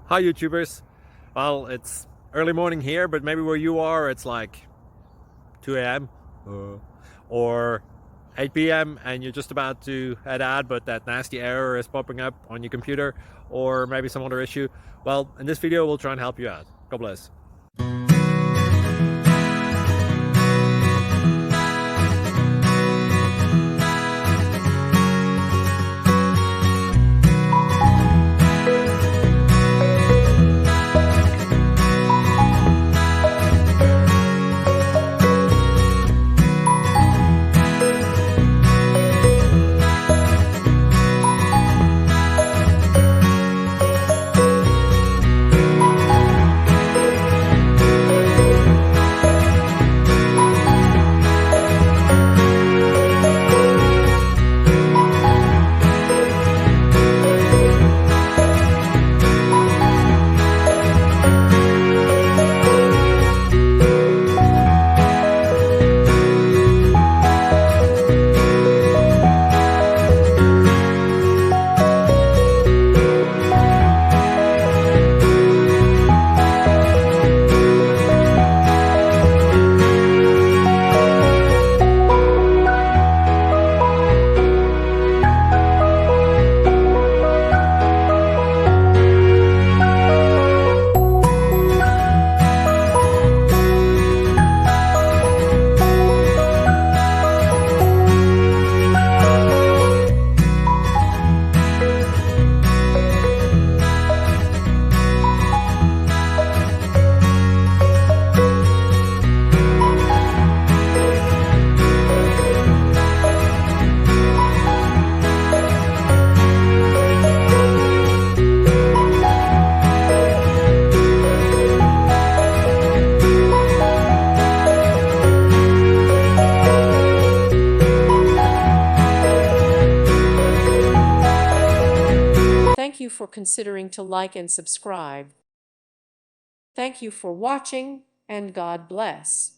Hi YouTubers. Well, it's early morning here, but maybe where you are it's like 2 a.m. Or 8 p.m. and you're just about to head out, but that nasty error is popping up on your computer, or maybe some other issue. Well, in this video we'll try and help you out. God bless. Thank you for considering to like and subscribe. Thank you for watching, and God bless.